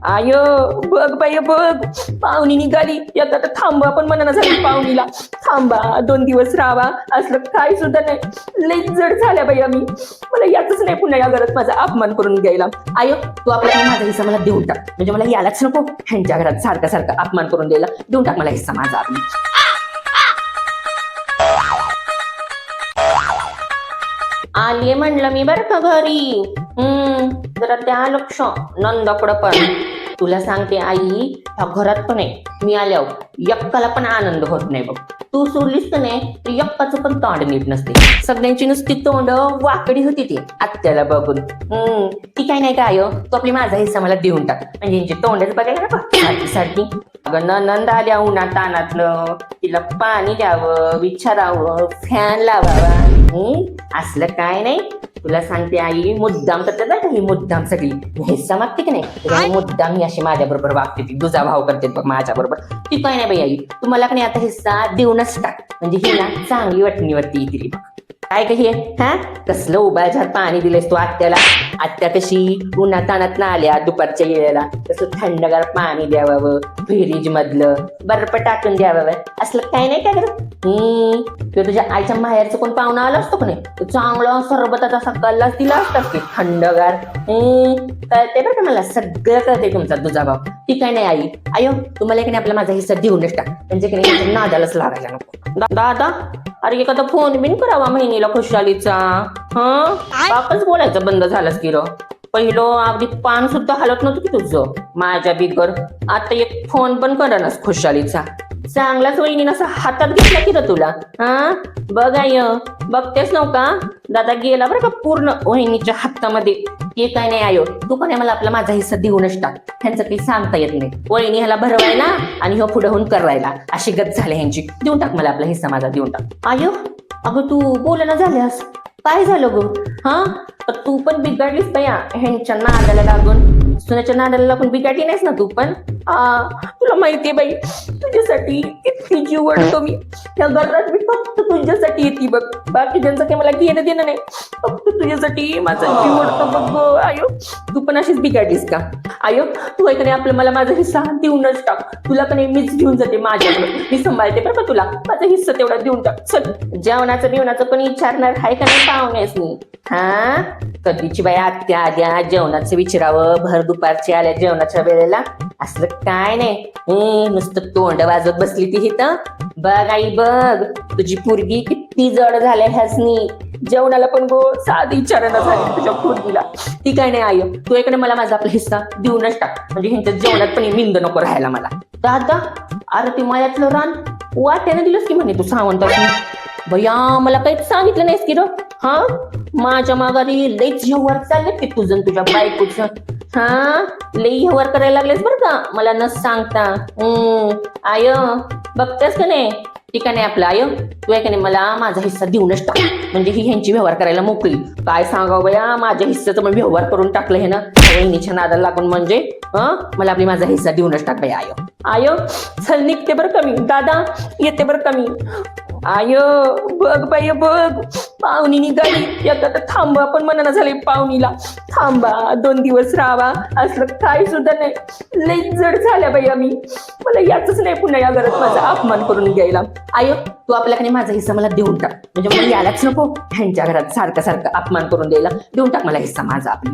I बघ बाई बघ, पाहुणी निघाली. एकदा तर थांबा पण म्हणा झाली पाहुणीला. थांबा 2 दिवस राहावा असलं काही सुद्धा नाही. लई जड झाल्या बाई आम्ही. मला याच नाही पुन्हा या घरात माझा अपमान करून घ्यायला. आय तू आपल्याला माझा हिस्सा मला देऊन टाक, म्हणजे मला यालाच नको ह्यांच्या घरात सारखा सारखा अपमान करून द्यायला. देऊन टाक मला हिस्सा माझा आपली. आले म्हणलं मी बरं का घरी. जरा त्या लक्ष नंदाकडं पण. तुला सांगते आई, त्या घरात पण आहे मी आल्यावर यक्काला पण आनंद होत नाही बघ. तू सोडलीस तर नाही यक्काचं पण तोंड नीट नसते. सगळ्यांची नुसती तोंड वाकडी होती ती आत्याला बघून. ती काय नाही काय तू आपली माझा हिस्सा मला देऊन टाक, म्हणजे यांची तोंडच बघायला नको सारखी सारखी. अगं नंद आल्या उन्हा तानातलं, तिला पाणी द्यावं, विचारावं, फॅन लावावा. असलं काय नाही. तुला सांगते आई, मुद्दाम करते बरं का ही, मुद्दाम सगळी हिस्सा मागते की नाही मुद्दाम ही अशी माझ्या बरोबर वागते. ती दुजा भाव करते बघ माझ्या बरोबर. ती काय नाही बाई आई, तुम्हाला का नाही आता हिस्सा देऊनच टाक, म्हणजे ही ना चांगली वाटणीवरती येतील बघ. काय काही हा कसलं उबाळझार पाणी दिलेस तू आत्याला. आत्या कशी उन्हा तानात ना आल्या दुपारच्या वेळेला, तसं थंडगार पाणी द्यावं, फ्रीज मधलं बर्फ टाकून द्यावं. असलं काय नाही काय करत. किंवा तुझ्या आईच्या माहेरचं कोण पाहुणा आला असतो का नाही, चांगलं सरबताचा असा गल्लाच दिला असतात की थंडगार. कळते बरं का मला, सगळं कळते तुमचा तुझा भाव. ती काय नाही आई. आयो तुम्हाला की नाही आपला माझा हिस्सा देऊनच टाक, म्हणजे की नाही नादालाच लागायला नको. दादा अरे एखादा फोन बिन करावा महिनीला खुशालीचा. बापच बोलायचं बंद झालंस की र. पहिलं अगदी पान सुद्धा हालत नव्हतं की तुझं माझ्या बिगर. आता एक फोन पण करणास खुशालीचा. चांगलाच वहिनीनं असा हातात घेतला की र तुला. बघ आय बघतेस नव्हता दादा गेला बरं का पूर्ण वहिनीच्या हातामध्ये. ते काय नाही आयो, तू पण मला आपला माझा हिस्सा देऊनच टाक. ह्यांचं काही सांगता येत नाही. वहिनी ह्याला भरवायला आणि ह्यो पुढे होऊन करायला अशी गत झाली ह्यांची. देऊन टाक मला आपला हिस्सा माझा देऊन टाक. आयो अगं तू बोलायला झाल्यास काय झालं ग. तू पण बिघडलीस बया ह्यांच्या नादाला लागून. सुनाच्या नादाला लागून बिघडली नाहीस ना तू पण. तुला माहितीये बाई तुझ्यासाठी किती जीव वाढतो मी. त्या घरात मी फक्त तुझ्यासाठी येते बघ. बाकी ज्यांचं काही मला घेणं देणं नाही. फक्त तुझ्यासाठी माझा जीव वाढतो बघ. आयो तू पण अशीच बिघडलीस का. आयो तू ऐक नाही आपलं मला माझा हिस्सा देऊनच टाक. तुला पण मीच घेऊन जाते माझ्याकडे. मी सांभाळते बरं का तुला. माझा हिस्सा तेवढा देऊन टाक. चल जेवणाचं बिवणाचं पण विचारणार आहे का नाही पाहुण्यास मी. कधीची बाई आत्या आल्या जेवणाचं विचारावं, भर दुपारची आल्या जेवणाच्या वेळेला. असलं काय नाही. नुसतं तोंड वाजवत बसली ती हिथं. बघ आई बघ तुझी पोरगी किती जड झाल्या ह्यासनी. जेवणाला पण गो साधी विचारणा झाली तुझ्या पोरगीला. ती काय नाही आई, तू इकडे मला माझा आपला हिस्सा देऊनच टाक, म्हणजे ह्यांच्या जेवणात पण मिंद नको राहायला मला. दादा अरे ती मायातलं रान वाट्याने दिलंस की म्हणे तू सावंत. भैया मला काहीच सांगितलं नाहीस की र. माझ्या माघारी लईच व्यवहार चालले की तुझं तुझ्या बायकोचं. लई व्यवहार करायला लागलेस बरं का मला न सांगता. आय बघतेस का नाही. ठीक आहे नाही आपलं आय, तू आहे का नाही मला माझा हिस्सा देऊनच टाक, म्हणजे ही ह्यांची व्यवहार करायला मोकळी. काय सांगावं बया माझ्या हिस्साचं पण व्यवहार करून टाकलं हे ना वहिनीच्या नादाला लागून. म्हणजे मला आपली माझा हिस्सा देऊनच टाक बया. आय चल निघते बरं कमी. दादा येते बरं कमी. आय बघ बाई बघ, पाहुणी निघाली. एकदा तर थांबा पण म्हणा झाले पाहुणीला. थांबा 2 दिवस राहावा असलं काही सुद्धा नाही. लई जड झाल्या बाई आम्ही. मला याच नाही पुन्हा या घरात माझा अपमान करून घ्यायला. आय तू आपल्याकडे माझा हिस्सा मला देऊन टाक, म्हणजे मला यालाच नको ह्यांच्या घरात सारखा सारखा अपमान करून द्यायला. देऊन टाक मला हिस्सा माझा आपली.